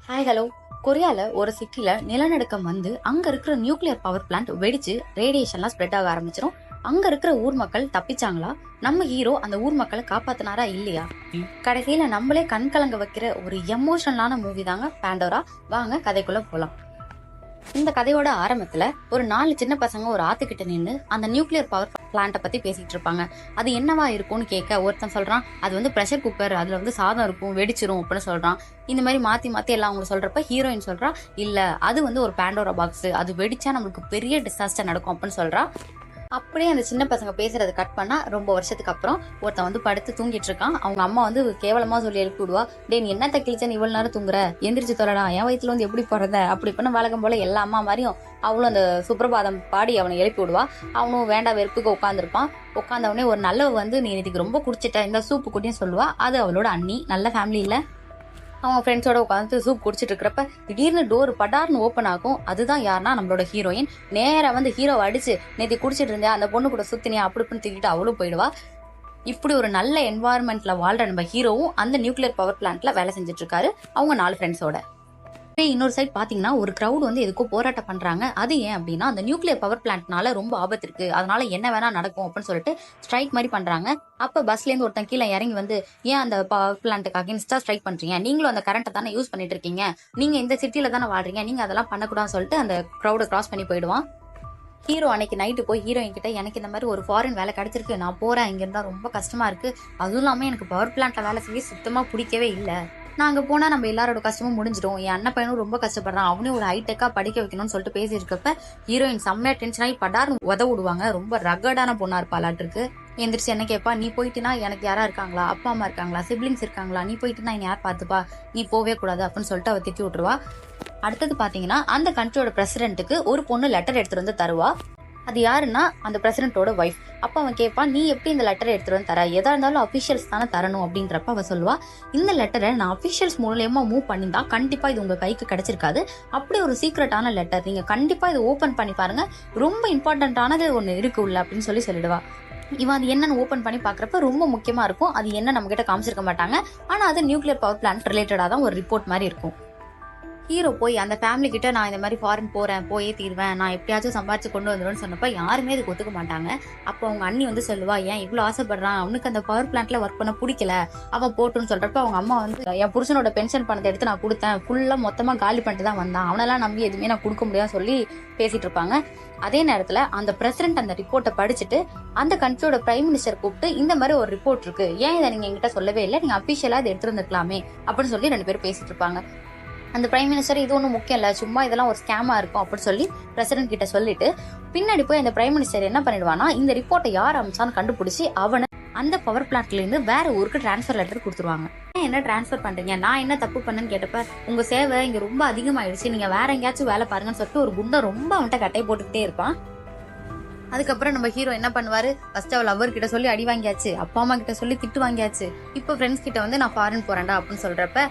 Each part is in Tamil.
Hi hello. கொரியால ஒரு சிட்டில நிலநடுக்கம் வந்து அங்க இருக்கிற நியூக்ளியர் பவர் பிளான்ட் வெடிச்சு ரேடியேஷன்லாம் ஸ்ப்ரெட் ஆக ஆரம்பிச்சிரும். அங்க இருக்கிற ஊர் மக்கள் தப்பிச்சாங்களா? நம்ம ஹீரோ அந்த ஊர் மக்களை காப்பாத்தினாரா இல்லையா? கடைசியில நம்மளே கண் கலங்க வைக்கிற ஒரு எமோஷனலான மூவி தாங்க பேண்டோரா. வாங்க கதைக்குள்ள போலாம். இந்த கதையோட ஆரம்பத்துல ஒரு 4 சின்ன பசங்க ஒரு ஆத்துக்கிட்ட நின்று அந்த நியூக்ளியர் பவர் பிளான்ட்டை பத்தி பேசிட்டு இருப்பாங்க. அது என்னவா இருக்கும்னு கேட்க ஒருத்தன் சொல்றான், அது வந்து ப்ரெஷர் குக்கர், அதுல வந்து சாதம் இருக்கும், வெடிச்சிரும் அப்படின்னு சொல்றான். இந்த மாதிரி மாத்தி மாத்தி எல்லாம் அவங்க சொல்றப்ப ஹீரோயின் சொல்றா, இல்ல அது வந்து ஒரு பேண்டோரா பாக்ஸ், அது வெடிச்சா நம்மளுக்கு பெரிய டிசாஸ்டர் நடக்கும் அப்படின்னு சொல்றா. அப்படியே அந்த சின்ன பசங்க பேசுறது கட் பண்ணா ரொம்ப வருஷத்துக்கு அப்புறம் ஒருத்தன் வந்து படுத்து தூங்கிட்டு இருக்கான். அவங்க அம்மா வந்து கேவலமா சொல்லி எழுப்பி விடுவா, டே நீ என்னத்த கிழிச்சன்னு இவ்வளவு நேரம் தூங்குற, எந்திரிச்சு தொலைடா, என் வயிற்றுல வந்து எப்படி போறத அப்படி பண்ண வழக்கம் போல எல்லா அம்மா மாதிரியும் அவளும் அந்த சுப்பிரபாதம் பாடி அவனை எழுப்பி விடுவா. அவனும் வேண்டாம் வெறுப்புக்கு உட்காந்துருப்பான். உட்காந்தவனே ஒரு நல்லவ வந்து நீ இதுக்கு ரொம்ப குடிச்சிட்ட, இந்த சூப்பு குட்டின்னு சொல்லுவா. அது அவளோட அண்ணி, நல்ல ஃபேமிலி இல்ல. அவங்க ஃப்ரெண்ட்ஸோட உட்காந்து சூப் குடிச்சிட்டு இருக்கிறப்ப திடீர்னு டோர் படார்னு ஓப்பன் ஆகும். அதுதான் யாருன்னா நம்மளோட ஹீரோயின். நேரா வந்து ஹீரோவை அடிச்சு, நேற்று குடிச்சிட்டு இருந்தேன் அந்த பொண்ணு கூட சுத்தினியா அப்படி இப்படின்னு தூக்கிட்டு அவளும் போயிடுவா. இப்படி ஒரு நல்ல என்வாயர்மெண்ட்ல வாழ்ற நம்ம ஹீரோவும் அந்த நியூக்ளியர் பவர் பிளான்ட்ல வேலை செஞ்சுட்டு இருக்காரு அவங்க 4 ஃப்ரெண்ட்ஸோட. இன்னொரு சைட் பாத்தீங்கன்னா ஒரு கிரௌட் வந்து எதுக்கோ போராட்டம் பண்றாங்க. அது ஏன் அப்படின்னா அந்த நியூக்ளியர் பவர் பிளான்ட்னால ரொம்ப ஆபத்து இருக்கு, அதனால என்ன வேணா நடக்கும் அப்படின்னு சொல்லிட்டு ஸ்ட்ரைக் மாதிரி பண்றாங்க. அப்ப பஸ்ல இருந்து ஒருத்தன் கீழே இறங்கி வந்து, ஏன் அந்த பவர் பிளான்ட்டுக்கு அகேன்ஸ்டா ஸ்ட்ரைக் பண்றீங்க, நீங்களும் அந்த கரண்ட்டை தானே யூஸ் பண்ணிட்டு இருக்கீங்க, நீங்க இந்த சிட்டில தானே வாழ்றீங்க, நீங்க அதெல்லாம் பண்ணக்கூடாதுன்னு சொல்லிட்டு அந்த கிரௌட கிராஸ் பண்ணி போயிடுவான். ஹீரோ அன்னைக்கு நைட்டு போய் ஹீரோயின் கிட்ட, எனக்கு இந்த மாதிரி ஒரு ஃபாரின் வேலை கிடைச்சிருக்கு, நான் போறேன், இங்க இருந்தா ரொம்ப கஷ்டமா இருக்கு, அதுவும் இல்லாம எனக்கு பவர் பிளான்ட்ல வேலை செய்ய சுத்தமா பிடிக்கவே இல்லை, நான் அங்க போனா நம்ம எல்லாரோட கஷ்டமும் முடிஞ்சிடும், என் அண்ணன் பையனும் ரொம்ப கஷ்டப்படுறான், அவனையும் ஒரு ஹைடெக்கா படிக்க வைக்கணும்னு சொல்லிட்டு பேசியிருக்கப்ப ஹீரோயின் செம்மையா டென்ஷன் ஆகி படார்னு உத விடுவாங்க. ரொம்ப ரகடான பொண்ணா இருப்பாளாட்டு இருக்கு. எந்திரிச்சு என்ன கேட்பா, நீ போயிட்டுனா எனக்கு யாரா இருக்காங்களா, அப்பா அம்மா இருக்காங்களா, சிப்ளிங்ஸ் இருக்காங்களா, நீ போயிட்டுனா என்ன யார் பாத்துப்பா, நீ போவே கூடாது அப்படின்னு சொல்லிட்டு அவ திட்டி விட்டுருவா. அடுத்தது பாத்தீங்கன்னா அந்த கண்ட்ரியோட பிரசிடென்ட்டுக்கு ஒரு பொண்ணு லெட்டர் எடுத்துட்டு வந்து தருவா. அது யாருன்னா அந்த பிரசிடென்ட்டோட ஒய்ஃப். அப்ப அவன் கேட்பான், நீ எப்படி இந்த லெட்டரை எடுத்துட்டு வந்து தர, எதா இருந்தாலும் அபிஷியல்ஸ் தானே தரணும் அப்படின்றப்ப அவ சொல்லுவா, இந்த லெட்டரை நான் அபிஷியல்ஸ் மூலமா மூவ் பண்ணிருந்தா கண்டிப்பா இது உங்க கைக்கு கிடைச்சிருக்காது, அப்படி ஒரு சீக்ரெட்டான லெட்டர், நீங்க கண்டிப்பா இது ஓபன் பண்ணி பாருங்க, ரொம்ப இம்பார்ட்டன்டானது ஒண்ணு இருக்கு உள்ள அப்படின்னு சொல்லிடுவா. இவன் அது என்னன்னு ஓபன் பண்ணி பாக்குறப்ப ரொம்ப முக்கியமா இருக்கும். அது என்ன நம்ம கிட்ட காமிச்சிருக்க மாட்டாங்க, ஆனா அது நியூக்ளியர் பவர் பிளான்ட் ரிலேட்டடா தான் ஒரு ரிப்போர்ட் மாதிரி இருக்கும். ஹீரோ போய் அந்த ஃபேமிலி கிட்ட, நான் இந்த மாதிரி ஃபாரின் போறேன், போயே தீர்வேன், நான் எப்படியாச்சும் சம்பாரிச்சு கொண்டு வந்துடுவேன்னு சொன்னப்ப யாருமே இதுக்கு ஒத்துக்க மாட்டாங்க. அப்போ அவங்க அண்ணி வந்து சொல்லுவா, ஏன் இவ்வளவு ஆசைப்படுறான், அவனுக்கு அந்த பவர் பிளான்ட்ல ஒர்க் பண்ண பிடிக்கல, அவன் போட்டுன்னு சொல்றப்ப அவங்க அம்மா வந்து, என் புருஷனோட பென்ஷன் பணத்தை எடுத்து நான் கொடுத்தேன், ஃபுல்லா மொத்தமா காலி பண்ணிட்டு தான் வந்தான், அவனெல்லாம் நம்பி எதுவுமே நான் கொடுக்க முடியாது சொல்லி பேசிட்டு இருப்பாங்க. அதே நேரத்துல அந்த பிரசிடென்ட் அந்த ரிப்போர்ட்டை படிச்சுட்டு அந்த கண்ட்ரியோட பிரைம் மினிஸ்டர் கூப்பிட்டு, இந்த மாதிரி ஒரு ரிப்போர்ட் இருக்கு, ஏன் இதை நீங்க என்கிட்ட சொல்லவே இல்லை, நீங்க அபிஷியலா இதை எடுத்துட்டு வந்துருக்கலாமே அப்படின்னு சொல்லி 2 பேரும் பேசிட்டு இருப்பாங்க. அந்த பிரைம் மினிஸ்டர், இது ஒன்றும் முக்கியம் இல்லை, சும்மா இதெல்லாம் ஒரு ஸ்கேமா இருக்கும் அப்படின்னு சொல்லி பிரசிடென்ட் கிட்ட சொல்லிட்டு பின்னாடி போய் அந்த பிரைம் மினிஸ்டர் என்ன பண்ணிடுவானா, இந்த ரிப்போர்ட்டை யார் அமைச்சான்னு கண்டுபிடிச்சி அவனை அந்த பவர் பிளான்ட்ல இருந்து வேற ஊருக்கு டிரான்ஸ்பர் லெட்டர் கொடுத்துருவாங்க. என்ன டிரான்ஸ்பர் பண்றீங்க, நான் என்ன தப்பு பண்ணேன்னு கேட்டப்ப, உங்க சேவை இங்க ரொம்ப அதிகமாயிடுச்சு, நீங்க வேற எங்கேயாச்சும் வேலை பாருங்கன்னு சொல்லிட்டு ஒரு குண்டை ரொம்ப அவன்கிட்ட கட்டையை போட்டுக்கிட்டே இருப்பான். அதுக்கப்புறம் நம்ம ஹீரோ என்ன பண்ணுவாரு, ஃபர்ஸ்ட் அவள் லவர் கிட்ட சொல்லி அடி வாங்கியாச்சு, அப்பா அம்மா கிட்ட சொல்லி திட்டு வாங்கியாச்சு, இப்போ ஃப்ரெண்ட்ஸ் கிட்ட வந்து நான் ஃபாரின் போறேன்டா அப்படின்னு சொல்றப்ப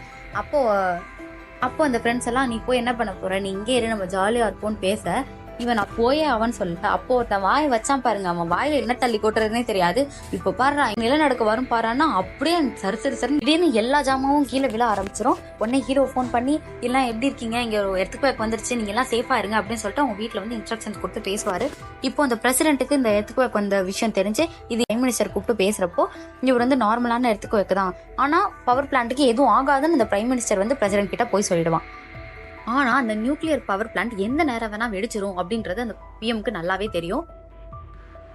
அப்போ அந்த ஃப்ரெண்ட்ஸ் எல்லாம், நீ போய் என்ன பண்ண போற, நீ இங்கே இரு, நம்ம ஜாலியா இருப்போம்னு பேச, இவன் நான் போயே அவன் சொல்லிட்டு அப்போ ஒருத்தன் வாயை வச்சான் பாருங்க, அவன் வாயில என்ன தள்ளி கொட்டுறதுனே தெரியாது. இப்ப பாரு நிலநடுக்க வரும் பாருன்னா அப்படியே சரி திடீர்னு எல்லா ஜாமாவும் கீழே விழ ஆரம்பிச்சிடும். உடனே ஹீரோ ஃபோன் பண்ணி, எல்லாம் எப்படி இருக்கீங்க, இங்க ஒரு எர்த்குவேக் வந்துருச்சு, நீங்க எல்லாம் சேஃபா இருங்க அப்படின்னு சொல்லிட்டு அவங்க வீட்டுல வந்து இன்ஸ்ட்ரக்ஷன்ஸ் கொடுத்து பேசுவாரு. இப்போ அந்த பிரசிடென்ட்டுக்கு இந்த எர்த்குவேக் வந்த விஷயம் தெரிஞ்சு இது பிரைம் மினிஸ்டர் கூப்பிட்டு பேசுறப்போ, இவர் வந்து நார்மலான எர்த்குவேக் தான், ஆனா பவர் பிளான்ட்டுக்கு எதுவும் ஆகாதுன்னு இந்த பிரைம் மினிஸ்டர் வந்து பிரசிடென்ட் கிட்ட போய் சொல்லிடுவான். ஆனா அந்த நியூக்ளியர் பவர் பிளான்ட் எந்த நேரம் வேணா வெடிச்சிரும் அப்படின்றது அந்த பிஎம்க்கு நல்லாவே தெரியும்.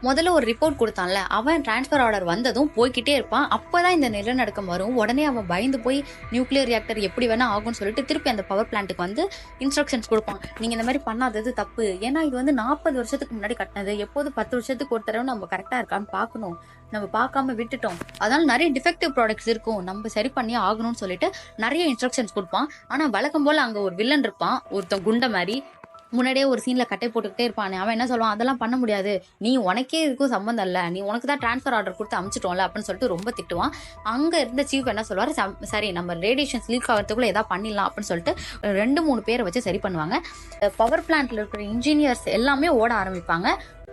முதல்ல ஒரு ரிப்போர்ட் கொடுத்தான்ல, அவன் டிரான்ஸ்பர் ஆர்டர் வந்ததும் போய்கிட்டே இருப்பான். அப்பதான் இந்த நிலநடுக்கம் வரும். உடனே அவன் பயந்து போய் நியூக்ளியர் ரியாக்டர் எப்படி வேணா ஆகும்னு சொல்லிட்டு திருப்பி அந்த பவர் பிளான்ட்டுக்கு வந்து இன்ஸ்ட்ரக்ஷன்ஸ் கொடுப்பான், நீங்க இந்த மாதிரி பண்ணாதது தப்பு, ஏன்னா இது வந்து 40 வருஷத்துக்கு முன்னாடி கட்டினது, எப்போது 10 வருஷத்துக்கு ஒரு தடவை நம்ம கரெக்டா இருக்கான்னு பாக்கணும், நம்ம பார்க்காம விட்டுட்டோம், அதனால நிறைய டிஃபெக்டிவ் ப்ராடக்ட்ஸ் இருக்கும், நம்ம சரி பண்ணி ஆகணும்னு சொல்லிட்டு நிறைய இன்ஸ்ட்ரக்ஷன்ஸ் கொடுப்பான். ஆனா வழக்கம் போல அங்க ஒரு வில்லன் இருப்பான், ஒருத்தன் குண்ட மாதிரி, முன்னாடியே ஒரு சீன்ல கட்டை போட்டுக்கிட்டே இருப்பான். அவன் என்ன சொல்லுவான், அதெல்லாம் பண்ண முடியாது, நீ உனக்கே இதுக்கும் சம்பந்தம் இல்ல, நீ உனக்கு தான் டிரான்ஸ்பர் ஆர்டர் கொடுத்து அமிச்சிட்டோம்ல அப்படின்னு சொல்லிட்டு ரொம்ப திட்டுவான். அங்க இருந்த சீஃப் என்ன சொல்லுவாரு, சரி நம்ம ரேடியேஷன்ஸ் லீக் ஆகிறதுக்குள்ள ஏதாவது பண்ணிடலாம் அப்படின்னு சொல்லிட்டு 2-3 பேரை வச்சு சரி பண்ணுவாங்க. பவர் பிளான்ட்ல இருக்கிற இன்ஜினியர்ஸ் எல்லாமே ஓட ஆரம்பிப்பாங்க.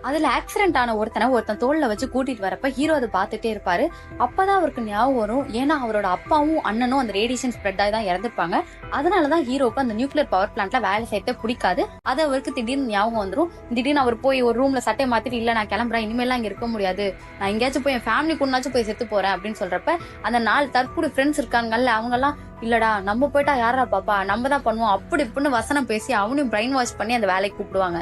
அதுல ஆக்சிடென்ட் ஆன ஒருத்தன் தோல்ல வச்சு கூட்டிட்டு வரப்ப ஹீரோ அதை பார்த்துட்டே இருப்பாரு. அப்பதான் அவருக்கு ஞாபகம் வரும், ஏன்னா அவரோட அப்பாவும் அண்ணனும் அந்த ரேடியேஷன் ஸ்ப்ரெட் ஆகி தான் இறந்துருப்பாங்க. அதனாலதான் ஹீரோக்கு அந்த நியூக்ளியர் பவர் பிளான்ட்ல வேலை செய்யறது பிடிக்காது. அது அவருக்கு திடீர்னு ஞாபகம் வந்துரும். திடீர்னு அவர் போய் ஒரு ரூம்ல சட்டை மாத்திட்டு, இல்ல நான் கிளம்புறேன், இனிமேலாம் இங்க இருக்க முடியாது, நான் எங்கேயாச்சும் போய் என் ஃபேமிலி கூடனாச்சும் போய் செத்து போறேன் அப்படின்னு சொல்றப்ப அந்த 4 தற்கூட ஃப்ரெண்ட்ஸ் இருக்காங்கல்ல, அவங்க எல்லாம் இல்லடா நம்ம போயிட்டா யாரா பாப்பா, நம்ம தான் பண்ணுவோம் அப்படி இப்படின்னு வசனம் பேசி அவனையும் பிரெயின் வாஷ் பண்ணி அந்த வேலைக்கு கூப்பிடுவாங்க.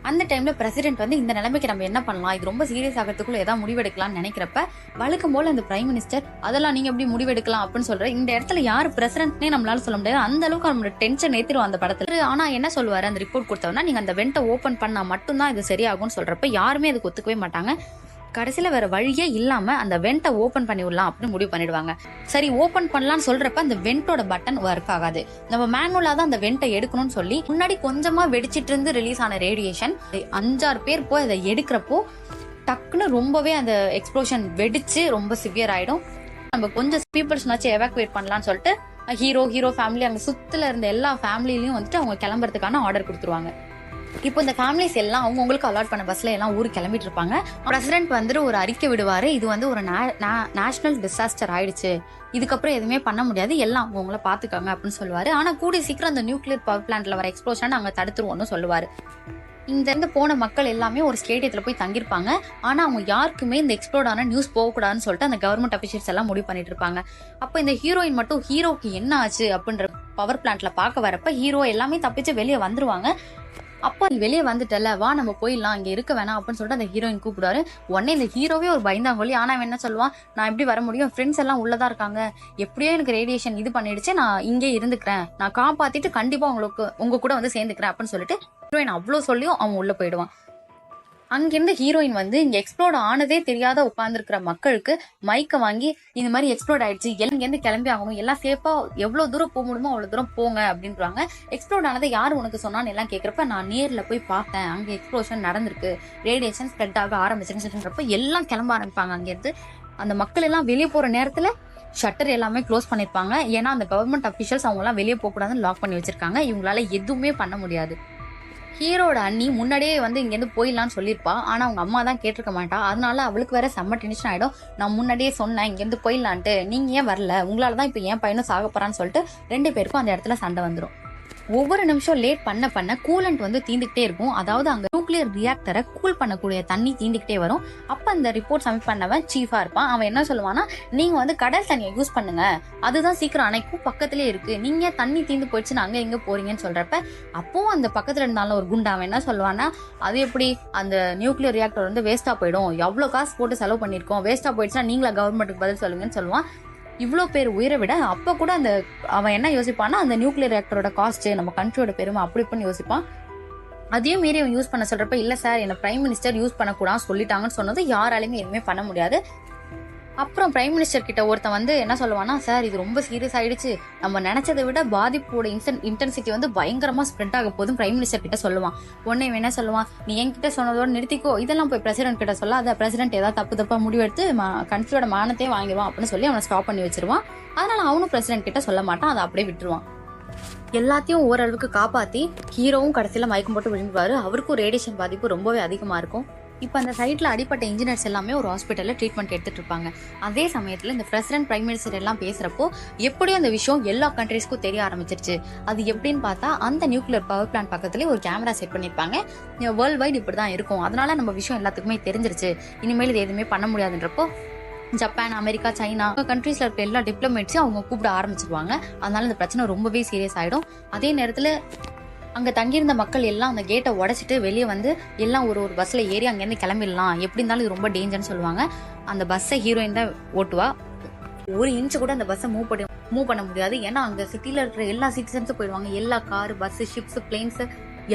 அந்த டைம்ல பிரசிடென்ட் வந்து இந்த நிலைமைக்கு நம்ம என்ன பண்ணலாம், இது ரொம்ப சீரியஸ் ஆகிறதுக்குள்ள ஏதாவது முடிவெடுக்கலாம்னு நினைக்கிறப்ப வழக்கம் போல இந்த பிரைம் மினிஸ்டர் அதெல்லாம் நீங்க எப்படி முடிவெடுக்கலாம் அப்படின்னு சொல்ற. இந்த இடத்துல யாரு பிரசிடென்ட்னே நம்மளால சொல்ல முடியாது, அந்த அளவுக்கு நம்மளோட டென்ஷன் ஏத்திரும் அந்த படத்துல. ஆனா என்ன சொல்லுவாரு அந்த ரிப்போர்ட் கொடுத்தவனா, நீங்க அந்த வெண்டை ஓபன் பண்ணா மட்டும்தான் இது சரியாகும்னு சொல்றப்ப யாருமே அதுக்கு ஒத்துக்கவே மாட்டாங்க. கடைசியில வேற வழியே இல்லாம அந்த வெண்டை ஓபன் பண்ணி விடலாம் அப்படின்னு முடிவு பண்ணிடுவாங்க. சரி ஓபன் பண்ணலாம்னு சொல்றப்ப அந்த வெண்டோட பட்டன் ஒர்க் ஆகாது. நம்ம மேனுவலா தான் அந்த வெண்டை எடுக்கணும்னு சொல்லி முன்னாடி கொஞ்சமா வெடிச்சிட்டு இருந்து ரிலீஸ் ஆன ரேடியேஷன் 5-6 பேர் போய் அதை எடுக்கிறப்போ டக்குன்னு ரொம்பவே அந்த எக்ஸ்ப்ளோஷன் வெடிச்சு ரொம்ப சிவியர் ஆயிடும். நம்ம கொஞ்சம் பீப்புள்ஸ்னாச்சும் எவாக்குவேட் பண்ணலாம்னு சொல்லிட்டு ஹீரோ ஃபேமிலி அங்க சுத்துல இருந்த எல்லா ஃபேமிலியிலயும் வந்துட்டு அவங்க கிளம்புறதுக்கான ஆர்டர் கொடுத்துருவாங்க. இப்போ இந்த ஃபேமிலிஸ் எல்லாம் அவங்களுக்கு அலாட் பண்ண பஸ்ல எல்லாம் ஊருக்கு கிளம்பிட்டு இருப்பாங்க. பிரசிடென்ட் வந்துட்டு ஒரு அறிக்கை விடுவாரு, இது வந்து ஒரு நேஷனல் டிசாஸ்டர் ஆயிடுச்சு, இதுக்கப்புறம் எதுவுமே பண்ண முடியாது, எல்லாம் அவங்கள பாத்துக்காங்க அப்படின்னு சொல்லுவாரு. ஆனா கூடிய சீக்கிரம் அந்த நியூக்ளியர் பவர் பிளான்ட்ல வர எக்ஸ்ப்ளோஷன் அங்க தடுத்துருவோம்னு சொல்லுவாரு. இந்த இருந்து போன மக்கள் எல்லாமே ஒரு ஸ்டேடியத்துல போய் தங்கிருப்பாங்க. ஆனா அவங்க யாருக்குமே இந்த எக்ஸ்ப்ளோர்ட் ஆன நியூஸ் போகக்கூடாதுன்னு சொல்லிட்டு அந்த கவர்மெண்ட் அபிஷியல்ஸ் எல்லாம் முடிவு பண்ணிட்டு இருப்பாங்க. அப்ப இந்த ஹீரோயின் மட்டும் ஹீரோக்கு என்ன ஆச்சு அப்படின்ற பவர் பிளான்ட்ல பாக்க வரப்ப ஹீரோ எல்லாமே தப்பிச்சு வெளியே வந்துருவாங்க. அப்போ நீ வெளியே வந்துட்டல, வா நம்ம போயிடலாம், இங்க இருக்க வேணாம் அப்படின்னு சொல்லிட்டு அந்த ஹீரோயின் கூப்பிடுவாரு. உடனே இந்த ஹீரோவே ஒரு பயந்தாங்கொல்லி. ஆனா அவன் என்ன சொல்லுவான், நான் எப்படி வர முடியும், ஃப்ரெண்ட்ஸ் எல்லாம் உள்ளதா இருக்காங்க, எப்படியோ எனக்கு ரேடியேஷன் இது பண்ணிடுச்சு, நான் இங்கே இருந்துக்கிறேன், நான் காப்பாத்திட்டு கண்டிப்பா உங்க கூட வந்து சேர்ந்துக்கிறேன் அப்படின்னு சொல்லிட்டு ஹீரோயின் அவ்வளவு சொல்லியும் அவன் உள்ள போயிடுவான். அங்கிருந்து ஹீரோயின் வந்து இங்க எக்ஸ்ப்ளோர்ட் ஆனதே தெரியாத உட்கார்ந்துருக்கிற மக்களுக்கு மைக்க வாங்கி இந்த மாதிரி எக்ஸ்ப்ளோர்ட் ஆயிடுச்சு, இருந்து கிளம்பி ஆகணும், எல்லாம் சேஃபா எவ்வளவு தூரம் போக முடியுமோ அவ்வளவு தூரம் போங்க அப்படின்றாங்க. எக்ஸ்ப்ளோர்ட் ஆனதை யாரு உனக்கு சொன்னான்னு எல்லாம் கேட்கறப்ப நான் நேர்ல போய் பார்த்தேன், அங்க எக்ஸ்ப்ளோஷன் நடந்திருக்கு, ரேடியேஷன் ஸ்ப்ரெட் ஆக ஆரம்பிச்சிருச்சுன்றப்ப எல்லாம் கிளம்ப ஆரம்பிப்பாங்க. அங்கிருந்து அந்த மக்கள் எல்லாம் வெளியே போற நேரத்துல ஷட்டர் எல்லாமே க்ளோஸ் பண்ணிருப்பாங்க. ஏன்னா அந்த கவர்மெண்ட் அபிஷியல்ஸ் அவங்க எல்லாம் வெளியே போக கூடாதுன்னு லாக் பண்ணி வச்சிருக்காங்க. இவங்களால எதுவுமே பண்ண முடியாது. ஹீரோட அண்ணி முன்னாடியே வந்து இங்கேருந்து போயிடலான்னு சொல்லியிருப்பா. ஆனா அவங்க அம்மா தான் கேட்டிருக்க மாட்டா. அதனால அவளுக்கு வேற செம்ம டென்ஷன் ஆயிடும். நான் முன்னாடியே சொன்னேன் இங்கேருந்து போயிடலான்ட்டு, நீங்க ஏன் வரல, உங்களாலதான் இப்ப என் பையனும் சாக போறான்னு சொல்லிட்டு 2 பேருக்கும் அந்த இடத்துல சண்டை வந்துடும். ஒவ்வொரு நிமிஷம் லேட் பண்ண கூலண்ட் வந்து தீந்துக்கிட்டே இருக்கும். அதாவது அங்க நியூக்ளியர் ரியாக்டரை கூல் பண்ணக்கூடிய தண்ணி தீந்துக்கிட்டே வரும். அப்ப அந்த ரிப்போர்ட் சப்மிட் பண்ணவன் சீஃபா இருப்பான். அவன் என்ன சொல்லுவானா, நீங்க வந்து கடல் தண்ணியை யூஸ் பண்ணுங்க, அதுதான் சீக்கிரம் அணைக்கும், பக்கத்திலே இருக்கு, நீங்க தண்ணி தீந்து போயிடுச்சு அங்க எங்க போறீங்கன்னு சொல்றப்ப அப்பவும் அந்த பக்கத்துல இருந்தாலும் ஒரு குண்டா அவன் என்ன சொல்லுவானா, அது எப்படி அந்த நியூக்ளியர் ரியாக்டர் வந்து வேஸ்டா போயிடும், எவ்வளவு காசு போட்டு செலவு பண்ணிருக்கோம், வேஸ்டா போயிடுச்சுன்னா நீங்களா கவர்மெண்ட்டுக்கு பதில் சொல்லுங்கன்னு சொல்லுவான். இவ்வளோ பேர் உயிரை விட அப்ப கூட அந்த அவன் என்ன யோசிப்பான்னா, அந்த நியூக்ளியர் ரியாக்டரோட காஸ்ட், நம்ம கண்ட்ரியோட பெருமை அப்படி இப்படின்னு யோசிப்பான். அதையும் மீறி அவன் யூஸ் பண்ண சொல்றப்ப இல்ல சார் என்ன பிரைம் மினிஸ்டர் யூஸ் பண்ணக்கூடாதுன்னு சொல்லிட்டாங்கன்னு சொன்னது யாராலையுமே எதுவுமே பண்ண முடியாது. அப்புறம் பிரைம் மினிஸ்டர் கிட்ட ஒருத்தன் வந்து என்ன சொல்லுவானா, சார் இது ரொம்ப சீரியஸ் ஆயிடுச்சு, நம்ம நினைச்சதை விட பாதிப்போட இன்டென்சிட்டி வந்து பயங்கரமா ஸ்ப்ரெட் ஆக போதும் பிரைம் மினிஸ்டர் கிட்ட சொல்லுவான். உடனே என்ன சொல்லுவான், நீ என்கிட்ட சொன்னதோட நிறுத்திக்கோ, இதெல்லாம் போய் பிரசிடென்ட் கிட்ட சொல்ல, அதை பிரசிடென்ட் ஏதாவது தப்பா முடிவெடுத்து கண்ட்ரியோட மானத்தையே வாங்கிடுவான் அப்படின்னு சொல்லி அவனை ஸ்டாப் பண்ணி வச்சிருவான். அதனால அவனும் பிரசிடென்ட் கிட்ட சொல்ல மாட்டான், அதை அப்படியே விட்டுருவான். எல்லாத்தையும் ஓரளவுக்கு காப்பாத்தி ஹீரோவும் கடைசியில மயக்கம் போட்டு விழுந்துருவாரு. அவருக்கும் ரேடியேஷன் பாதிப்பு ரொம்பவே அதிகமா இருக்கும். இப்ப அந்த சைட்ல அடிப்பட்ட இன்ஜினியர்ஸ் எல்லாமே ஒரு ஹாஸ்பிட்டல்ல ட்ரீட்மெண்ட் எடுத்துட்டு இருப்பாங்க. அதே சமயத்துல இந்த பிரசிடென்ட் பிரைம் மினிஸ்டர் எல்லாம் பேசுறப்போ எப்படியும் அந்த விஷயம் எல்லா கண்ட்ரீஸ்க்கும் தெரிய ஆரம்பிச்சிருச்சு. அது எப்படின்னு பார்த்தா, அந்த நியூக்ளியர் பவர் பிளான்ட் பக்கத்துலயே ஒரு கேமரா செட் பண்ணிருப்பாங்க. வேர்ல்டு வைட் இப்படிதான் இருக்கும், அதனால நம்ம விஷயம் எல்லாத்துக்குமே தெரிஞ்சிருச்சு, இனிமேல் இது எதுவுமே பண்ண முடியாதுன்றப்போ ஜப்பான், அமெரிக்கா, சைனா கண்ட்ரீஸ்ல இருக்க எல்லா டிப்ளமேட்ஸையும் அவங்க கூப்பிட ஆரம்பிச்சிருவாங்க. அதனால இந்த பிரச்சனை ரொம்பவே சீரியஸ் ஆயிடும். அதே நேரத்துல அங்க தங்கியிருந்த மக்கள் எல்லாம் அந்த கேட்டை உடைச்சிட்டு வெளியே வந்து எல்லாம் ஒரு பஸ்ல ஏறி அங்கேருந்து கிளம்பிடலாம், எப்படி இருந்தாலும் இது ரொம்ப டேஞ்சர்னு சொல்லுவாங்க. அந்த பஸ்ஸை ஹீரோயின் தான் ஓட்டுவா. 1 இன்ச் கூட அந்த பஸ்ஸை மூவ் பண்ண முடியாது. ஏன்னா அங்க சிட்டில இருக்கிற எல்லா சிட்டிசன்ஸும் போயிடுவாங்க. எல்லா கார், பஸ், ஷிப்ஸ், பிளேன்ஸ்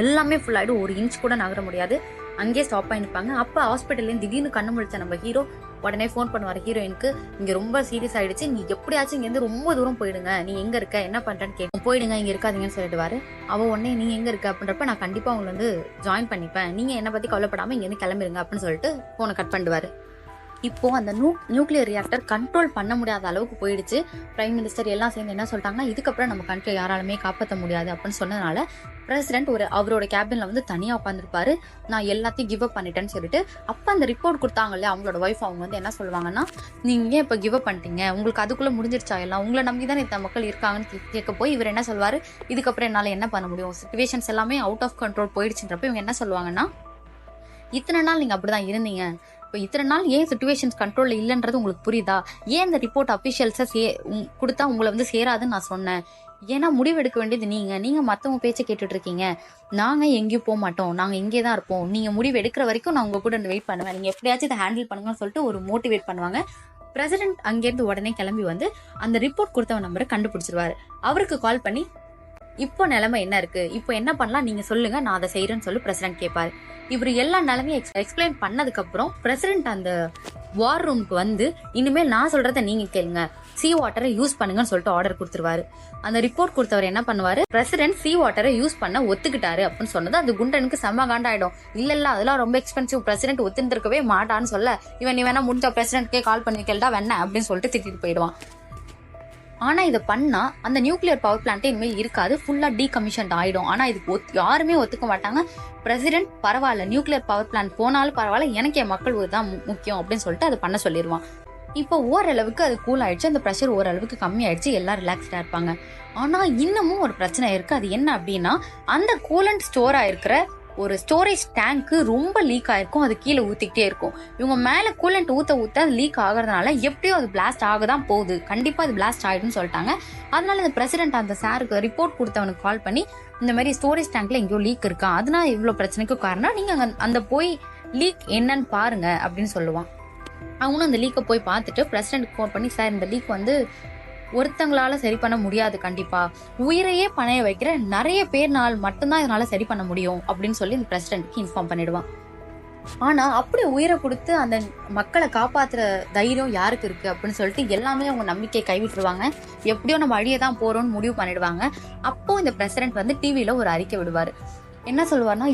எல்லாமே ஃபுல் ஆயிடும். 1 இன்ச் கூட நகர முடியாது. அங்கேயே ஸ்டாப் ஆயிருப்பாங்க. அப்ப ஹாஸ்பிட்டல்ல திடீர்னு கண்ணு முழிச்ச நம்ம ஹீரோ உடனே போன் பண்ணுவாரு ஹீரோயினுக்கு, இங்க ரொம்ப சீரியஸ் ஆயிடுச்சு, நீ எப்படியாச்சும் இங்க இருந்து ரொம்ப தூரம் போயிடுங்க, நீ எங்க இருக்க என்ன பண்றேன்னு கேட்கும், போயிடுங்க இங்க இருக்காதீங்கன்னு சொல்லிடுவாரு. அவ உடனே நீங்க எங்க இருக்க அப்படின்றப்ப, நான் கண்டிப்பா உங்களை வந்து ஜாயின் பண்ணிப்பேன், நீங்க என்ன பத்தி கவலைப்படாம இங்க இருந்து கிளம்பிடுங்க அப்படின்னு சொல்லிட்டு போனை கட் பண்ணிடுவாரு. இப்போ அந்த நியூக்ளியர் ரியாக்டர் கண்ட்ரோல் பண்ண முடியாத அளவுக்கு போயிடுச்சு. பிரைம் மினிஸ்டர் எல்லாம் சேர்ந்து என்ன சொல்லிட்டாங்கன்னா, இதுக்கப்புறம் நம்ம கண்ட்ரி யாராலுமே காப்பாற்ற முடியாது அப்படின்னு சொன்னதுனால பிரசிடென்ட் அவரோட கேபின்ல வந்து தனியா உட்காந்துருப்பாரு. நான் எல்லாத்தையும் கிவ் அப் பண்ணிட்டேன்னு சொல்லிட்டு, அப்ப அந்த ரிப்போர்ட் கொடுத்தாங்க இல்லையா அவங்களோட ஒய்ஃப், அவங்க வந்து என்ன சொல்லுவாங்கன்னா, நீங்க ஏன் இப்ப கிவ் அப் பண்ணிட்டீங்க, உங்களுக்கு அதுக்குள்ள முடிஞ்சிருச்சா எல்லாம், உங்களை நம்பி தான் இந்த மக்கள் இருக்காங்கன்னு கேட்க போய் இவர் என்ன சொல்வாரு, இதுக்கப்புறம் என்னால என்ன பண்ண முடியும், சிச்சுவேஷன்ஸ் எல்லாமே அவுட் ஆஃப் கண்ட்ரோல் போயிடுச்சுன்றப்ப இவங்க என்ன சொல்லுவாங்கன்னா, இத்தனை நாள் நீங்க அப்படிதான் இருந்தீங்க, இப்போ இத்தனை நாள் ஏன் சிச்சுவேஷன்ஸ் கண்ட்ரோல்ல இல்லைன்றது உங்களுக்கு புரியுதா, ஏன் இந்த ரிப்போர்ட் அபிஷியல்ஸை கொடுத்தா உங்களை வந்து சேராதுன்னு நான் சொன்னேன், ஏன்னா முடிவு எடுக்க வேண்டியது நீங்க மத்தவங்க பேச்சை கேட்டுட்டு இருக்கீங்க, நாங்க எங்கேயும் போக மாட்டோம், நாங்க இங்கே தான் இருப்போம், நீங்க முடிவு எடுக்கிற வரைக்கும் நான் உங்க கூட வெயிட் பண்ணுவேன், நீங்க எப்படியாச்சும் இதை ஹேண்டில் பண்ணுங்கன்னு சொல்லிட்டு ஒரு மோட்டிவேட் பண்ணுவாங்க. பிரசிடென்ட் அங்கேருந்து உடனே கிளம்பி வந்து அந்த ரிப்போர்ட் கொடுத்தவன் நம்பரை கண்டுபிடிச்சிருவாரு. அவருக்கு கால் பண்ணி இப்போ நிலைமை என்ன இருக்கு, இப்போ என்ன பண்ணலாம் நீங்க சொல்லுங்க, நான் அதை செய்யறேன்னு சொல்லி பிரசிடென்ட் கேட்பாரு. இவர் எல்லா நிலைமையும் எக்ஸ்பிளைன் பண்ணதுக்கு அப்புறம் பிரசிடென்ட் அந்த வார் ரூமுக்கு வந்து, இனிமேல் நான் சொல்றத நீங்க கேளுங்க, சீ வாட்டரை யூஸ் பண்ணுங்கன்னு சொல்லிட்டு ஆர்டர் கொடுத்துருவாரு. அந்த ரிப்போர்ட் கொடுத்தவர் என்ன பண்ணுவாரு, பிரசிடென்ட் சீ வாட்டரை யூஸ் பண்ண ஒத்துக்கிட்டாரு அப்படின்னு சொன்னது அந்த குண்டனுக்கு செம்ம காண்டாயிடும். இல்ல அதெல்லாம் ரொம்ப எக்ஸ்பென்சிவ், பிரசிடென்ட் ஒத்துருக்கவே மாட்டான்னு சொல்ல, இவன் வேணா முடிஞ்ச பிரசிடென்ட்கே கால் பண்ணி கேள்டா வேணா அப்படின்னு சொல்லிட்டு திட்டிட்டு போயிடுவான். ஆனா இதை பண்ணா அந்த நியூக்ளியர் பவர் பிளான்ட் இனிமேல் இருக்காது, ஃபுல்லா டீகமிஷன் ஆயிடும். ஆனா இதுக்கு யாருமே ஒத்துக்க மாட்டாங்க. பிரசிடென்ட் பரவாயில்ல, நியூக்ளியர் பவர் பிளான்ட் போனாலும் பரவாயில்ல, எனக்கு என் மக்கள் தான் முக்கியம் அப்படின்னு சொல்லிட்டு அதை பண்ண சொல்லிடுவான். இப்போ ஓரளவுக்கு அது கூல் ஆயிடுச்சு, அந்த ப்ரெஷர் ஓரளவுக்கு கம்மி ஆயிடுச்சு, எல்லாம் ரிலாக்ஸ்டா இருப்பாங்க. ஆனா இன்னமும் ஒரு பிரச்சனை இருக்கு. அது என்ன அப்படின்னா, அந்த கூலண்ட் ஸ்டோர் ஆயிருக்கிற ஒரு ஸ்டோரேஜ் டேங்க்கு ரொம்ப லீக் ஆயிருக்கும், அது கீழே ஊத்திக்கிட்டே இருக்கும். இவங்க மேல கூலண்ட் ஊத்த அது லீக் ஆகுறதுனால எப்படியோ அது பிளாஸ்ட் ஆகதான் போகுது, கண்டிப்பா அது பிளாஸ்ட் ஆயிடும்னு சொல்லிட்டாங்க. அதனால இந்த பிரசிடென்ட் அந்த சாருக்கு ரிப்போர்ட் கொடுத்தவனுக்கு கால் பண்ணி, இந்த மாதிரி ஸ்டோரேஜ் டேங்க்ல எங்கேயோ லீக் இருக்கா, அதனால இவ்வளவு பிரச்சனைக்கு காரணம், நீங்க அந்த போய் லீக் என்னன்னு பாருங்க அப்படின்னு சொல்லுவான். அவனும் அந்த லீக்கை போய் பார்த்துட்டு பிரசிடென்ட் ஃபோன் பண்ணி, சார் இந்த லீக் வந்து ஒருத்தங்களால சரி பண்ண முடியாது, கண்டிப்பா உயிரையே பணைய வைக்கிற நிறைய பேர்னால் மட்டும்தான் இதனால சரி பண்ண முடியும் அப்படின்னு சொல்லி இந்த பிரசிடென்ட்க்கு இன்ஃபார்ம் பண்ணிடுவான். ஆனா அப்படி உயிரை கொடுத்து அந்த மக்களை காப்பாத்துற தைரியம் யாருக்கு இருக்கு அப்படின்னு சொல்லிட்டு எல்லாமே அவங்க நம்பிக்கையை கைவிட்டுருவாங்க. எப்படியோ நம்ம அழியதான் போறோம்னு முடிவு பண்ணிடுவாங்க. அப்போ இந்த பிரசிடென்ட் வந்து டிவில ஒரு அறிக்கை விடுவாரு. என்ன சொல்லுவாருன்னா,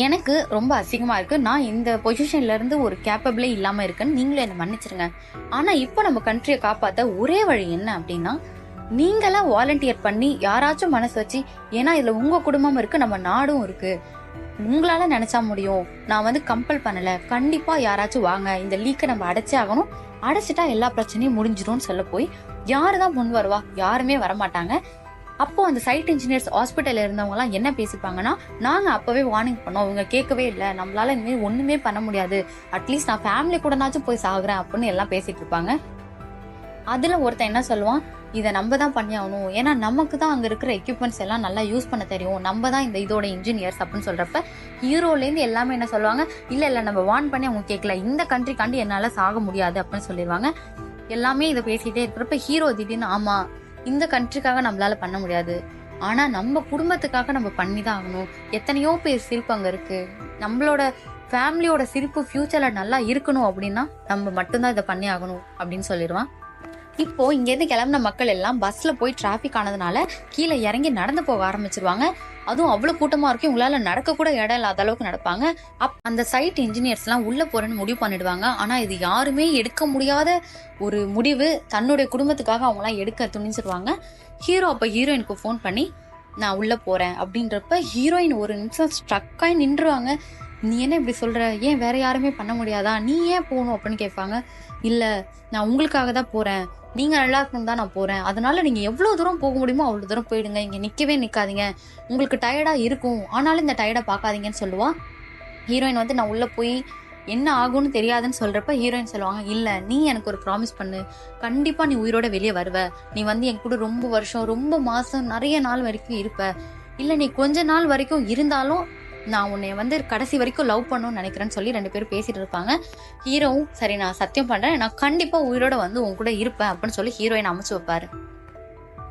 எனக்கு ரொம்ப அசிங்கமா இருக்கு, நான் இந்த பொசிஷன்ல இருந்து ஒரு கேப்பபிளே இல்லாம இருக்குன்னு நீங்களே என்ன மன்னிச்சிருங்க. ஆனா இப்போ நம்ம கண்ட்ரியை காப்பாத்த ஒரே வழி என்ன அப்படின்னா, நீங்களாம் வாலண்டியர் பண்ணி யாராச்சும் மனசு வச்சு, ஏன்னா இதுல உங்க குடும்பம் இருக்கு, நம்ம நாடும் இருக்கு, உங்களால நினைச்சா முடியும், நான் வந்து கம்பல் பண்ணல, கண்டிப்பா யாராச்சும் வாங்க, இந்த லீக்கை நம்ம அடைச்சே ஆகணும், அடைச்சிட்டா எல்லா பிரச்சனையும் முடிஞ்சிடும் சொல்ல போய் யாருதான் முன் வருவா, யாருமே வரமாட்டாங்க. அப்போ அந்த சைட் இன்ஜினியர்ஸ் ஹாஸ்பிட்டல்ல இருந்தவங்க எல்லாம் என்ன பேசிப்பாங்கன்னா, நாங்க அப்பவே வார்னிங் பண்ணோம், இவங்க கேட்கவே இல்லை, நம்மளால இனிமேல் ஒண்ணுமே பண்ண முடியாது, அட்லீஸ்ட் நான் ஃபேமிலி கூடனாச்சும் போய் சாகுறேன் அப்படின்னு எல்லாம் பேசிட்டு இருப்பாங்க. அதுல ஒருத்தன் என்ன சொல்லுவான், இதை நம்ம தான் பண்ணி ஆகணும், ஏன்னா நமக்கு தான் அங்க இருக்கிற எக்யூப்மெண்ட்ஸ் எல்லாம் நல்லா யூஸ் பண்ண தெரியும், நம்ம தான் இந்த இதோட இன்ஜினியர்ஸ் அப்படின்னு சொல்றப்ப ஹீரோல இருந்து எல்லாமே என்ன சொல்லுவாங்க, இல்ல நம்ம வார்ன் பண்ணி அவங்க கேட்கல, இந்த கண்ட்ரிக்காண்டி என்னால சாக முடியாது அப்படின்னு சொல்லிடுவாங்க. எல்லாமே இதை பேசிட்டே இருக்கிறப்ப ஹீரோ திடீர்னு, ஆமா இந்த கண்ட்ரிக்காக நம்மளால பண்ண முடியாது, ஆனா நம்ம குடும்பத்துக்காக நம்ம பண்ணிதான் ஆகணும், எத்தனையோ பேர் சிரிப்பு அங்க இருக்கு, நம்மளோட ஃபேமிலியோட சிரிப்பு ஃபியூச்சர்ல நல்லா இருக்கணும் அப்படின்னா நம்ம மட்டும்தான் இதை பண்ணி ஆகணும் அப்படின்னு சொல்லிடுவான். இப்போ இங்க இருந்து கிளம்பின மக்கள் எல்லாம் பஸ்ல போய் டிராபிக் ஆனதுனால கீழே இறங்கி நடந்து போக ஆரம்பிச்சிருவாங்க. அதுவும் அவ்வளவு கூட்டமா இருக்கும், உங்களால நடக்க கூட இடம் இல்லாத அளவுக்கு நடப்பாங்க. அந்த சைட் இன்ஜினியர்ஸ் எல்லாம் உள்ள போறேன்னு முடிவு பண்ணிடுவாங்க. ஆனா இது யாருமே எடுக்க முடியாத ஒரு முடிவு, தன்னுடைய குடும்பத்துக்காக அவங்க எல்லாம் எடுக்க துணிஞ்சிருவாங்க. ஹீரோ அப்ப ஹீரோயினுக்கு போன் பண்ணி, நான் உள்ள போறேன் அப்படின்றப்ப ஹீரோயின் ஒரு நிமிஷம் ஸ்ட்ரக் ஆகி நின்றுவாங்க. நீ என்ன இப்படி சொல்ற, ஏன் வேற யாருமே பண்ண முடியாதா, நீ ஏன் போகணும் அப்படின்னு கேட்பாங்க. இல்ல நான் உங்களுக்காக தான் போறேன், நீங்க நல்லா இருக்கணும் தான் நான் போறேன், அதனால நீங்க எவ்வளவு தூரம் போக முடியுமோ அவ்வளவு தூரம் போயிடுங்க, இங்க நிக்கவே நிக்காதீங்க, உங்களுக்கு டயர்டா இருக்கும், ஆனாலும் இந்த டயர்டா பாக்காதீங்கன்னு சொல்லுவா. ஹீரோயின் வந்து நான் உள்ள போய் என்ன ஆகும்னு தெரியாதுன்னு சொல்றப்ப ஹீரோயின் சொல்லுவாங்க, இல்ல நீ எனக்கு ஒரு ப்ராமிஸ் பண்ணு, கண்டிப்பா நீ உயிரோட வெளியே வருவ, நீ வந்து என் கூட ரொம்ப வருஷம் ரொம்ப மாசம் நிறைய நாள் வரைக்கும் இருப்ப, இல்ல நீ கொஞ்ச நாள் வரைக்கும் இருந்தாலும் நான் உன்னை வந்து கடைசி வரைக்கும் லவ் பண்ணணும்னு நினைக்கிறேன்னு சொல்லி ரெண்டு பேரும் பேசிட்டு இருப்பாங்க. ஹீரோவும் சரி நான் சத்தியம் பண்றேன், நான் கண்டிப்பா உயிரோட வந்து உன் கூட இருப்பேன் அப்படின்னு சொல்லி ஹீரோயின் அமைச்சு வைப்பாரு.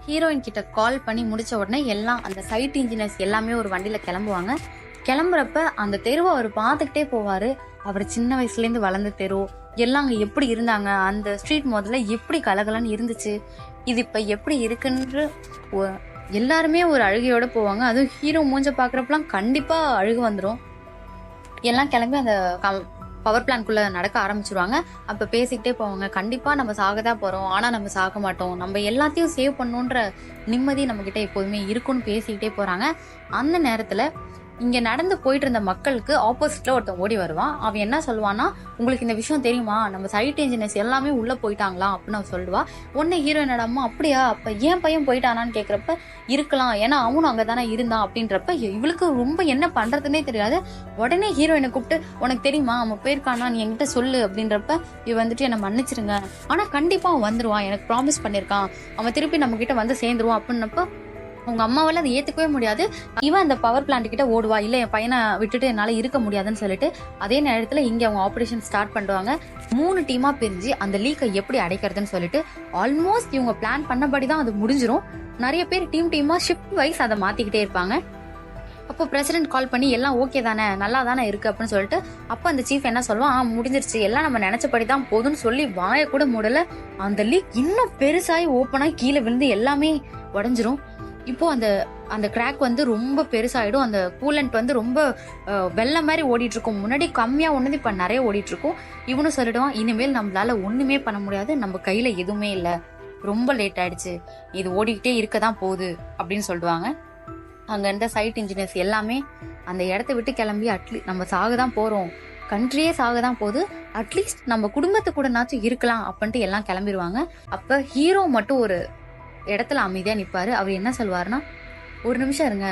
ஹீரோயின் கிட்ட கால் பண்ணி முடிச்ச உடனே எல்லாம் அந்த சைட் இன்ஜினியர்ஸ் எல்லாமே ஒரு வண்டியில கிளம்புவாங்க. கிளம்புறப்ப அந்த தெருவை அவர் பார்த்துக்கிட்டே போவாரு. அவர் சின்ன வயசுல இருந்து வளர்ந்த தெரு எல்லாம் அங்க எப்படி இருந்தாங்க, அந்த ஸ்ட்ரீட் முதல்ல எப்படி கலகலன்னு இருந்துச்சு, இது இப்ப எப்படி இருக்குன்னு எல்லாருமே ஒரு அழுகையோட போவாங்க. அதுவும் ஹீரோ மூஞ்ச பாக்குறப்பெல்லாம் கண்டிப்பா அழுகு வந்துடும். எல்லாம் கிளம்பி அந்த பவர் பிளான்க்குள்ள நடக்க ஆரம்பிச்சிருவாங்க. அப்ப பேசிக்கிட்டே போவாங்க, கண்டிப்பா நம்ம சாகதான் போறோம், ஆனா நம்ம சாக மாட்டோம், நம்ம எல்லாத்தையும் சேவ் பண்ணணுன்ற நிம்மதி நம்ம கிட்ட எப்போதுமே இருக்கும்னு பேசிக்கிட்டே போறாங்க. அந்த நேரத்துல இங்க நடந்து போயிட்டு இருந்த மக்களுக்கு ஆப்போசிட்ல ஒருத்தன் ஓடி வருவான். அவன் என்ன சொல்லுவான்னா, உங்களுக்கு இந்த விஷயம் தெரியுமா, நம்ம சைட் இன்ஜினியர்ஸ் எல்லாமே உள்ள போயிட்டாங்களா அப்படின்னு அவன் சொல்லுவா. உடனே ஹீரோயின் அம்மா அப்படியா, அப்ப ஏன் பையன் போயிட்டானான்னு கேக்குறப்ப, இருக்கலாம் ஏன்னா அவனும் அங்கதானே இருந்தான் அப்படின்றப்ப இவளுக்கு ரொம்ப என்ன பண்றதுன்னே தெரியாது. உடனே ஹீரோயினை கூப்பிட்டு, உனக்கு தெரியுமா அவன் போயிருக்கானா, நீ என்கிட்ட சொல்லு அப்படின்றப்ப இவ வந்துட்டு என்ன மன்னிச்சிருங்க, ஆனா கண்டிப்பா அவன் வந்துருவான், எனக்கு ப்ராமிஸ் பண்ணிருக்கான், அவன் திருப்பி நம்ம கிட்ட வந்து சேர்ந்துருவான் அப்படின்னப்ப உங்க அம்மாவால அதை ஏத்துக்கவே முடியாது. இவன் அந்த பவர் பிளான்ட் கிட்ட ஓடுவா, இல்ல என் பையனை விட்டுட்டு என்னால இருக்க முடியாதுன்னு சொல்லிட்டு. அதே நேரத்துல இங்க அவங்க ஆபரேஷன் ஸ்டார்ட் பண்ணுவாங்க. 3 டீமா பிரிஞ்சு அந்த லீக்கை எப்படி அடைக்கிறதுன்னு சொல்லிட்டு ஆல்மோஸ்ட் இவங்க பிளான் பண்ணபடிதான் அது முடிஞ்சிரும். நிறைய பேர் டீமா ஷிஃப்ட் வைஸ் அதை மாத்திக்கிட்டே இருப்பாங்க. அப்போ பிரசிடென்ட் கால் பண்ணி எல்லாம் ஓகே தானே, நல்லா தானே இருக்கு அப்படின்னு சொல்லிட்டு, அப்ப அந்த சீஃப் என்ன சொல்லுவான், முடிஞ்சிருச்சு, எல்லாம் நம்ம நினைச்சபடிதான் போதும்னு சொல்லி வாய கூட மூடல. அந்த லீக் இன்னும் பெருசாகி ஓப்பனாகி கீழே விழுந்து எல்லாமே உடஞ்சிரும். இப்போ அந்த அந்த கிராக் வந்து ரொம்ப பெருசாயிடும். அந்த கூலண்ட் வந்து ரொம்ப வெள்ளம் மாதிரி ஓடிட்டு இருக்கும். முன்னாடி கம்மியா ஒண்ணு இப்ப நிறைய ஓடிட்டு இருக்கும். இவனும் சொல்லிடுவான், இனிமேல் நம்மளால ஒண்ணுமே பண்ண முடியாது, நம்ம கையில எதுவுமே இல்ல, ரொம்ப லேட் ஆயிடுச்சு, இது ஓடிக்கிட்டே இருக்கதான் போகுது அப்படின்னு சொல்லுவாங்க. அங்க இருந்த சைட் இன்ஜினியர்ஸ் எல்லாமே அந்த இடத்த விட்டு கிளம்பி, நம்ம சாகதான் போறோம், கண்ட்ரியே சாகதான் போகுது, அட்லீஸ்ட் நம்ம குடும்பத்து கூடனாச்சும் இருக்கலாம் அப்படின்ட்டு எல்லாம் கிளம்பிடுவாங்க. அப்ப ஹீரோ மட்டும் ஒரு இடத்துல அமைதியா நிப்பாரு. அவர் என்ன சொல்வாருன்னா, ஒரு நிமிஷம் இருங்க,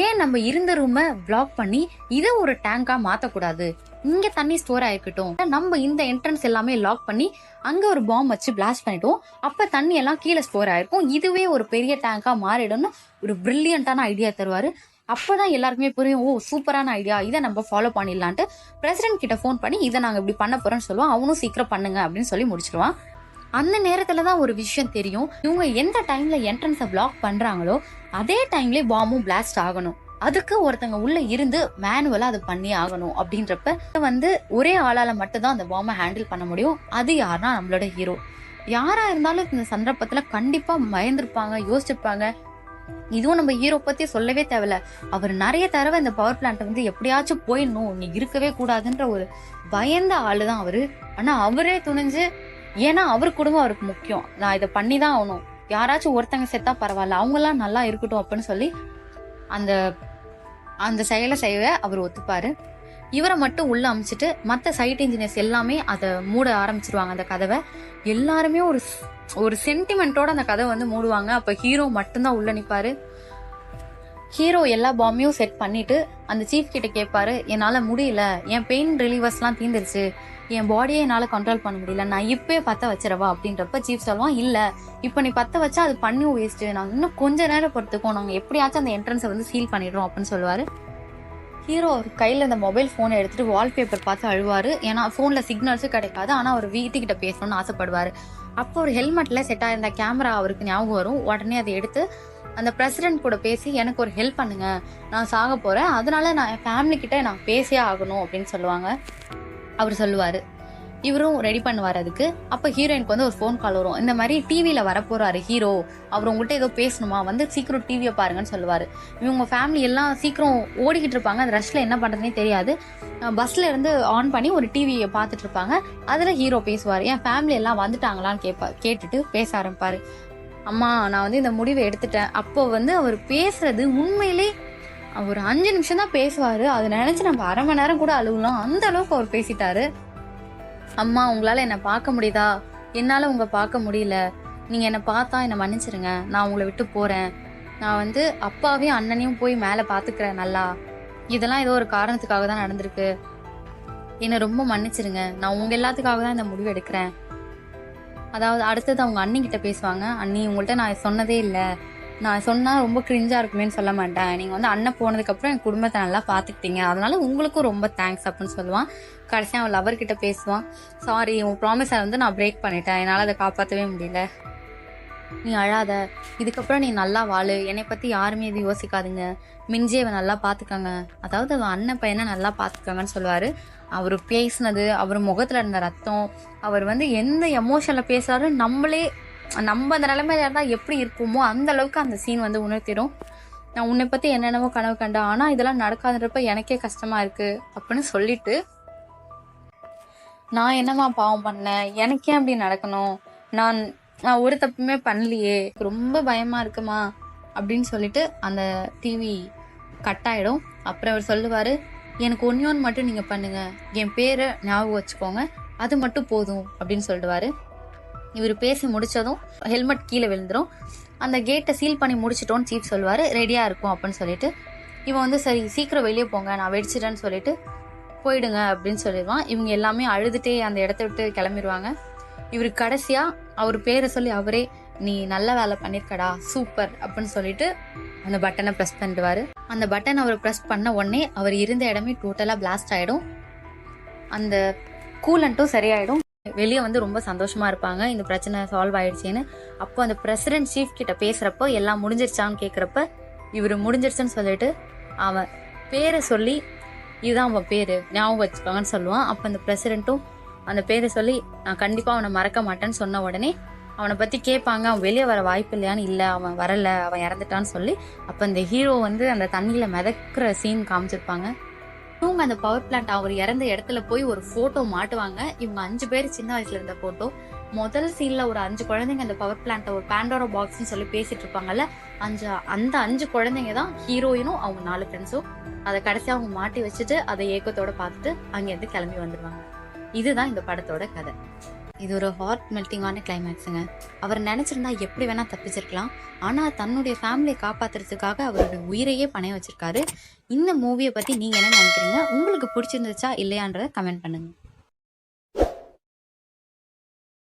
ஏன் நம்ம இருந்த ரூமை பிளாக் பண்ணி இதை ஒரு டேங்கா மாத்தக்கூடாது, இங்க தண்ணி ஸ்டோர் ஆயிருக்கட்டும், நம்ம இந்த என்ட்ரன்ஸ் எல்லாமே லாக் பண்ணி அங்க ஒரு பாம்பு வச்சு பிளாஸ்ட் பண்ணிட்டோம், அப்ப தண்ணி எல்லாம் கீழே ஸ்டோர் ஆயிருக்கும், இதுவே ஒரு பெரிய டேங்கா மாறிடும்னு ஒரு பிரில்லியண்டான ஐடியா தருவாரு. அப்பதான் எல்லாருக்குமே புரியும், ஓ சூப்பரான ஐடியா, இதை நம்ம ஃபாலோ பண்ணிடலான்ட்டு பிரசிடென்ட் கிட்ட போன் பண்ணி இதை நாங்க இப்படி பண்ண போறோம்னு சொல்லுவோம். அவனும் சீக்கிரம் பண்ணுங்க அப்படின்னு சொல்லி முடிச்சிருவான். அந்த நேரத்துலதான் ஒரு விஷயம் தெரியும், இவங்க எந்த டைம்ல என்ட்ரன்ஸை பிளாக் பண்றாங்களோ அதே டைம்ல பாம்பும் பிளாஸ்ட் ஆகணும், அதுக்கு ஒருத்தங்க உள்ள இருந்து மேனுவலா அது பண்ணி ஆகணும். அப்படின்றப்ப வந்து ஒரே ஆளால மட்டும்தான் அந்த பாம்பை ஹேண்டில் பண்ண முடியும். அது யாருன்னா நம்மளோட ஹீரோ. யாரா இருந்தாலும் இந்த சந்தர்ப்பத்துல கண்டிப்பா பயந்துருப்பாங்க, யோசிச்சிருப்பாங்க. இதுவும் நம்ம ஹீரோ பத்தி சொல்லவே தேவையில்ல, அவர் நிறைய தடவை இந்த பவர் பிளான்ட் வந்து எப்படியாச்சும் போயிடணும், நீ இருக்கவே கூடாதுன்ற ஒரு பயந்த ஆளுதான் அவரு. ஆனா அவரே துணிஞ்சு, ஏன்னா அவர் குடும்பம் அவருக்கு முக்கியம், நான் இதை பண்ணிதான் ஆகணும், யாராச்சும் ஒருத்தங்க செத்தா பரவாயில்ல, அவங்க எல்லாம் நல்லா இருக்கட்டும் அப்படின்னு சொல்லி அந்த அந்த செயலை செய்ய அவர் ஒத்துப்பாரு. இவரை மட்டும் உள்ள அமைச்சிட்டு மற்ற சைட் இன்ஜினியர்ஸ் எல்லாமே அதை மூட ஆரம்பிச்சிருவாங்க அந்த கதவை. எல்லாருமே ஒரு சென்டிமெண்டோட அந்த கதவை வந்து மூடுவாங்க. அப்ப ஹீரோ மட்டும்தான் உள்ள நிப்பாரு. ஹீரோ எல்லா பாம்பையும் செட் பண்ணிட்டு அந்த சீஃப் கிட்ட கேட்பாரு, என்னால முடியல, என் பெயின் ரிலீவர்ஸ் எல்லாம் தீந்துருச்சு, என் பாடியை என்னால கண்ட்ரோல் பண்ண முடியல, நான் இப்பவே பத்த வச்சிடவா அப்படின்றப்ப சீஃப் சொல்லுவான், இல்ல இப்ப நீ பத்த வச்சா அது பண்ணி வேஸ்ட், நாங்க இன்னும் கொஞ்ச நேரம் பொறுத்துக்கோ, நாங்க எப்படியாச்சும் அந்த என்ட்ரன்ஸை வந்து சீல் பண்ணிடுறோம் அப்படின்னு சொல்லுவாரு. ஹீரோ கையில இந்த மொபைல் போனை எடுத்துட்டு வால்பேப்பர் பார்த்து அழுவாரு. ஏன்னா போன்ல சிக்னல்ஸும் கிடைக்காது, ஆனா அவர் வீட்டுக்கிட்ட பேசணும்னு ஆசைப்படுவாரு. அப்போ ஒரு ஹெல்மெட்ல செட் ஆயிருந்த கேமரா அவருக்கு ஞாபகம் வரும். உடனே அதை எடுத்து அந்த பிரசிடென்ட் கூட பேசி, எனக்கு ஒரு ஹெல்ப் பண்ணுங்க, நான் சாக போறேன், அதனால நான் என் ஃபேமிலி கிட்ட நான் பேசியே ஆகணும் அப்படின்னு சொல்லுவாங்க. அவர் சொல்லுவாரு. இவரும் ரெடி பண்ணுவார் அதுக்கு. அப்ப ஹீரோயினுக்கு வந்து ஒரு ஃபோன் கால் வரும், இந்த மாதிரி டிவியில வரப்போறாரு ஹீரோ, அவர் உங்கள்கிட்ட ஏதோ பேசணுமா, வந்து சீக்கிரம் டிவியை பாருங்கன்னு சொல்லுவாரு. இவங்க ஃபேமிலி எல்லாம் சீக்கிரம் ஓடிக்கிட்டு இருப்பாங்க, அந்த ரஷ்ல என்ன பண்றதுனே தெரியாது. பஸ்ல இருந்து ஆன் பண்ணி ஒரு டிவியை பார்த்துட்டு இருப்பாங்க. அதுல ஹீரோ பேசுவாரு, என் ஃபேமிலி எல்லாம் வந்துட்டாங்களான்னு கேட்டுட்டு பேச ஆரம்பிப்பாரு. அம்மா நான் வந்து இந்த முடிவை எடுத்துட்டேன். அப்போ வந்து அவர் பேசுறது உண்மையிலே ஒரு 5 நிமிஷம் தான் பேசுவாரு. அதை நினைச்சு நம்ம அரை மணி நேரம் கூட அழுவலாம், அந்த அளவுக்கு அவர் பேசிட்டாரு. அம்மா உங்களால என்ன பார்க்க முடியுதா, என்னால உங்க பார்க்க முடியல, நீங்க என்ன பார்த்தா என்ன மன்னிச்சிருங்க, நான் உங்களை விட்டு போறேன், நான் வந்து அப்பாவையும் அண்ணனையும் போய் மேல பாத்துக்கிறேன் நல்லா, இதெல்லாம் ஏதோ ஒரு காரணத்துக்காக தான் நடந்திருக்கு, என்ன ரொம்ப மன்னிச்சிருங்க, நான் உங்க எல்லாத்துக்காக தான் இந்த முடிவு எடுக்கிறேன். அதாவது அடுத்தது அவங்க அண்ணி கிட்ட பேசுவாங்க. அண்ணி உங்கள்கிட்ட நான் சொன்னதே இல்லை, நான் சொன்னா ரொம்ப கிரிஞ்சா இருக்குமேன்னு சொல்ல மாட்டேன், நீங்க வந்து அண்ணன் போனதுக்கு அப்புறம் என் குடும்பத்தை நல்லா பாத்துக்கிட்டீங்க, அதனால உங்களுக்கும் ரொம்ப தேங்க்ஸ் அப்படின்னு சொல்லுவான். கடைசியா அவன் லவர் கிட்ட பேசுவான், சாரி உன் ப்ராமிஸை வந்து நான் பிரேக் பண்ணிட்டேன், என்னால அதை காப்பாற்றவே முடியல, நீ அழாத, இதுக்கப்புறம் நீ நல்லா வாழு, என்னை பத்தி யாருமே இது யோசிக்காதுங்க, மிஞ்சியவன் நல்லா பாத்துக்காங்க, அதாவது அவன் அண்ணன் பையனை நல்லா பாத்துக்காங்கன்னு சொல்லுவாரு. அவர் பேசினது, அவர் முகத்துல இருந்த ரத்தம், அவர் வந்து எந்த எமோஷன்ல பேசுறாரு, நம்ம அந்த நிலைமையில இருந்தா எப்படி இருக்குமோ அந்த அளவுக்கு அந்த சீன் வந்து உணர்த்திடும். நான் உன்னை பத்தி என்னென்னவோ கனவு கண்டேன், ஆனா இதெல்லாம் நடக்காதுன்றப்ப எனக்கே கஷ்டமா இருக்கு அப்படின்னு சொல்லிட்டு நான் என்னம்மா பாவம் பண்ணேன், எனக்கே அப்படி நடக்கணும், நான் நான் ஒரு தப்புமே பண்ணலையே, ரொம்ப பயமா இருக்குமா அப்படின்னு சொல்லிட்டு அந்த டிவி கட் ஆயிடும். அப்புறம் அவர் சொல்லுவாரு, எனக்கு ஒன்று மட்டும் நீங்க பண்ணுங்க, என் பேரை ஞாபகம் வச்சுக்கோங்க, அது மட்டும் போதும் அப்படின்னு சொல்லிடுவாரு. இவர் பேசி முடிச்சதும் ஹெல்மெட் கீழே விழுந்துரும். அந்த கேட்டை சீல் பண்ணி முடிச்சிட்டோன்னு சீஃப் சொல்லுவாரு, ரெடியா இருக்கும் அப்படின்னு சொல்லிட்டு. இவன் வந்து சரி சீக்கிரம் வெளியே போங்க, நான் வெடிச்சிட்டேன்னு சொல்லிட்டு போயிடுங்க அப்படின்னு சொல்லிடுவான். இவங்க எல்லாமே அழுதுட்டே அந்த இடத்த விட்டு கிளம்பிடுவாங்க. இவரு கடைசியா அவர் பேரை சொல்லி அவரே, நீ நல்ல வேலை பண்ணிருக்கடா, சூப்பர் அப்படின்னு சொல்லிட்டு அந்த பட்டனை ப்ரெஸ் பண்ணிடுவாரு. அந்த பட்டன் அவர் ப்ரெஸ் பண்ண உடனே அவர் இருந்த இடமே டோட்டலா பிளாஸ்ட் ஆயிடும். அந்த கூலண்ட்டும் சரியாயிடும். வெளியே வந்து ரொம்ப சந்தோஷமா இருப்பாங்க, இந்த பிரச்சனை சால்வ் ஆயிடுச்சேன்னு. அப்போ அந்த பிரசிடென்ட் சீஃப் கிட்ட பேசுறப்போ எல்லாம் முடிஞ்சிருச்சான்னு கேக்குறப்ப இவரு முடிஞ்சிருச்சுன்னு சொல்லிட்டு அவன் பேரை சொல்லி, இதுதான் அவன் பேரு, ஞாபகம் வச்சுக்கோங்கன்னு சொல்லுவான். அப்ப அந்த பிரசிடென்ட்டும் அந்த பேரை சொல்லி, நான் கண்டிப்பா அவனை மறக்க மாட்டேன்னு சொன்ன உடனே அவனை பத்தி கேட்பாங்க, அவன் வெளியே வர வாய்ப்பு இல்லையான்னு. இல்ல, அவன் வரல, அவன் இறந்துட்டான்னு சொல்லி அப்ப அந்த ஹீரோ வந்து அந்த தண்ணியில மிதக்கிற சீன் காமிச்சிருப்பாங்க. இவங்க அந்த பவர் பிளான்ட் அவர் இறந்த இடத்துல போய் ஒரு போட்டோ மாட்டுவாங்க. இவங்க 5 பேர் சின்ன வயசுல இருந்த போட்டோ. முதல் சீன்ல ஒரு 5 குழந்தைங்க அந்த பவர் பிளான்ட் ஒரு பேண்டோரா பாக்ஸ்ன்னு சொல்லி பேசிட்டு இருப்பாங்கல்ல, அந்த 5 குழந்தைங்க தான் ஹீரோயினும் அவங்க 4 ஃப்ரெண்ட்ஸும். அதை கடைசியா அவங்க மாட்டி வச்சுட்டு அதை ஏக்கத்தோட பார்த்துட்டு அங்கிருந்து கிளம்பி வந்துருவாங்க. இதுதான் இந்த படத்தோட கதை. இது ஒரு ஹார்ட் மெல்டிங்கான கிளைமேக்ஸுங்க. அவர் நினைச்சிருந்தா எப்படி வேணா தப்பிச்சிருக்கலாம். ஆனா தன்னுடைய ஃபேமிலியை காப்பாத்துறதுக்காக அவருடைய உயிரையே பணைய வச்சிருக்காரு. இந்த மூவியை பத்தி நீங்க என்ன நினைக்கிறீங்க? உங்களுக்கு பிடிச்சிருந்துச்சா இல்லையான்றத கமெண்ட் பண்ணுங்க.